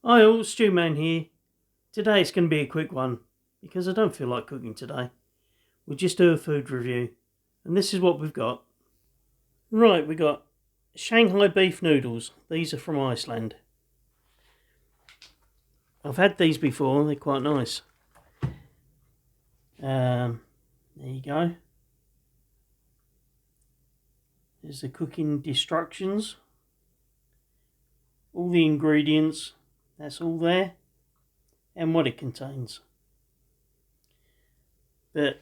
Hi all, Stewman here. Today it's going to be a quick one because I don't feel like cooking today. We'll just do a food review, and this is what we've got. Right, we got Shanghai beef noodles. These are from Iceland. I've had these before, they're quite nice. There you go. There's the cooking instructions. All the ingredients, that's all there. And what it contains. But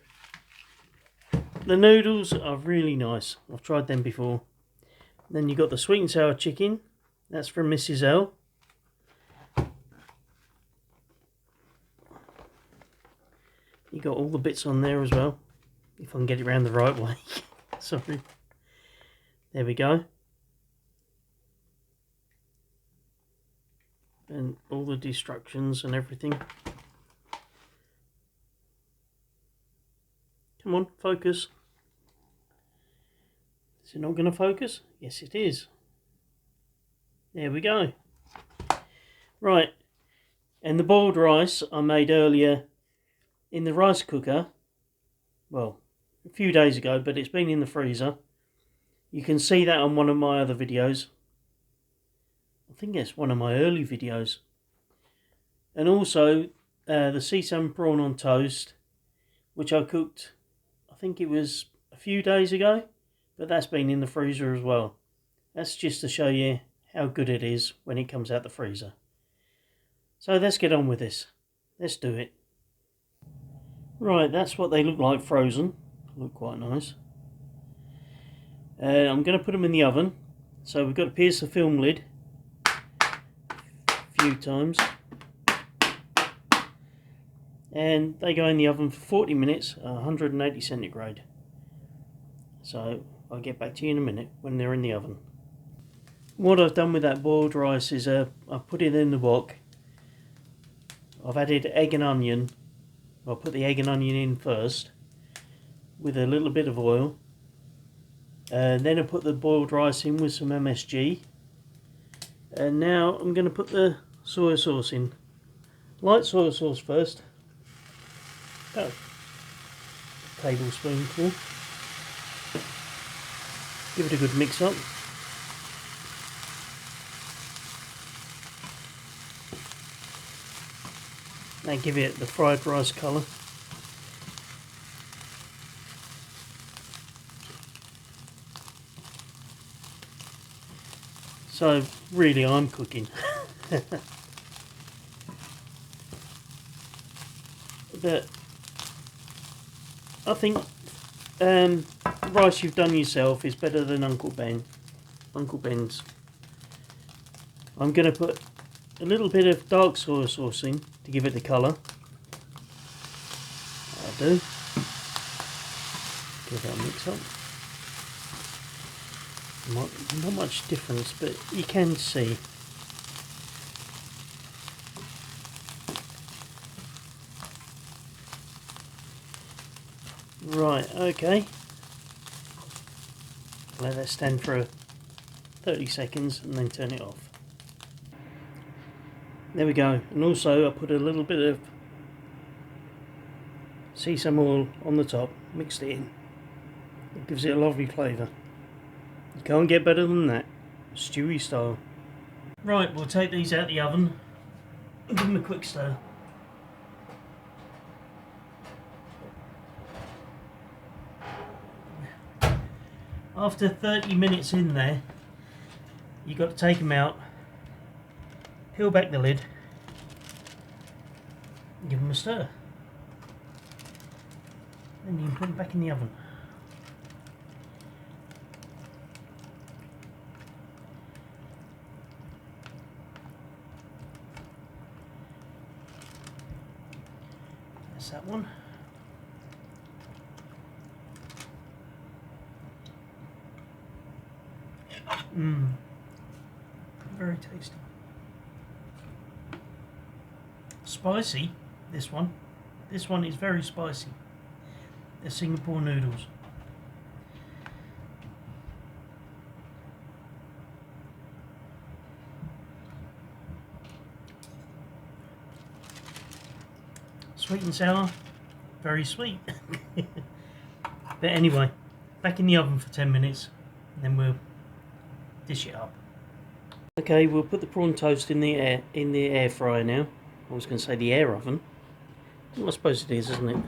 the noodles are really nice. I've tried them before. Then you got the sweet and sour chicken. That's from Mrs. L. You got all the bits on there as well. If I can get it around the right way. Sorry. There we go. And all the instructions and everything. Come on, focus. Is it not going to focus? Yes, it is. There we go. Right. And the boiled rice I made earlier in the rice cooker. Well, a few days ago, but it's been in the freezer. You can see that on one of my other videos. I think it's one of my early videos. And also the sesame prawn on toast, which I cooked, I think it was a few days ago, but that's been in the freezer as well. That's just to show you how good it is when it comes out the freezer. So let's get on with this. Let's do it. Right, that's what they look like frozen. Look quite nice. I'm going to put them in the oven. So we've got to pierce the film lid a few times. And they go in the oven for 40 minutes, 180 centigrade. So I'll get back to you in a minute when they're in the oven. What I've done with that boiled rice is I've put it in the wok. I've added egg and onion. I'll put the egg and onion in first with a little bit of oil. And then I put the boiled rice in with some MSG. And now I'm going to put the soy sauce in. Light soy sauce first. About a tablespoonful. Give it a good mix up. Now give it the fried rice colour. So really I'm cooking. But I think the rice you've done yourself is better than Uncle Ben's. I'm going to put a little bit of dark soy sauce in to give it the colour. That'll do. Give that a mix up. Not much difference, but you can see. Right, okay. Let that stand for 30 seconds and then turn it off. There we go. And also I put a little bit of sesame oil on the top, mixed it in. It gives it a lovely flavour. You can't get better than that, stewy style. Right, we'll take these out of the oven and give them a quick stir. After 30 minutes in there, you've got to take them out, peel back the lid, and give them a stir. Then you can put them back in the oven. That's that one. Very tasty. Spicy, this one. This one is very spicy. They're Singapore noodles. Sweet and sour, very sweet. But anyway, back in the oven for 10 minutes, and then we'll dish it up. Okay, we'll put the prawn toast in the air fryer now. I was going to say the air oven. Well, I suppose it is, isn't it?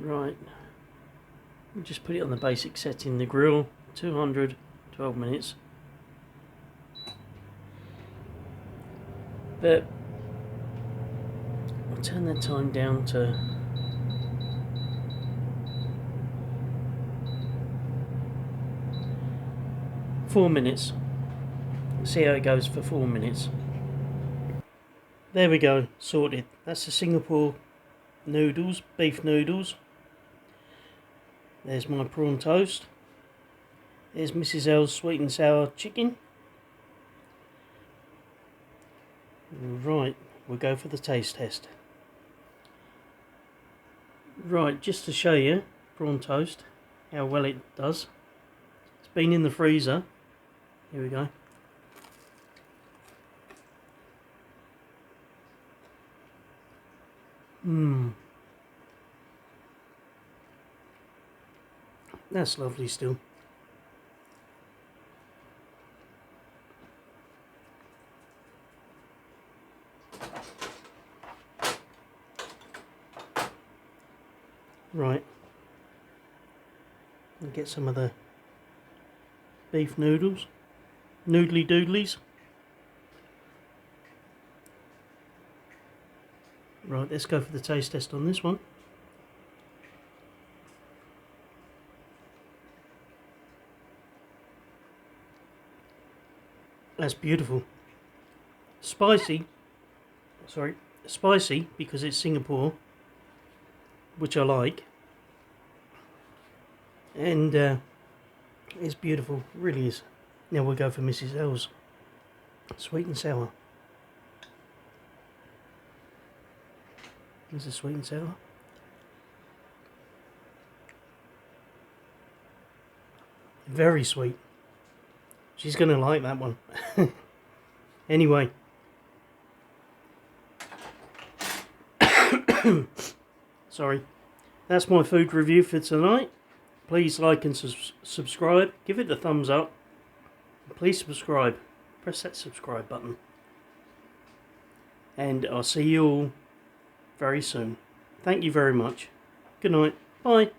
Right. We'll just put it on the basic setting, the grill, 200, 12 minutes. But I'll turn that time down to 4 minutes. See how it goes for 4 minutes. There we go, sorted. That's the Singapore noodles, beef noodles. There's my prawn toast. There's Mrs. L's sweet and sour chicken. Right, we'll go for the taste test. Right, just to show you prawn toast, how well it does. It's been in the freezer. Here we go. That's lovely still. Right. I'll get some of the beef noodles. Noodly doodlies. Right, let's go for the taste test on this one. That's beautiful. Spicy. Sorry, spicy because it's Singapore, which I like. And it's beautiful, it really is. Now we'll go for Mrs. L's sweet and sour. This is sweet and sour. Very sweet. She's going to like that one. Anyway. Sorry. That's my food review for tonight. Please like and subscribe. Give it a thumbs up. Please subscribe. Press that subscribe button. And I'll see you all very soon. Thank you very much. Good night. Bye.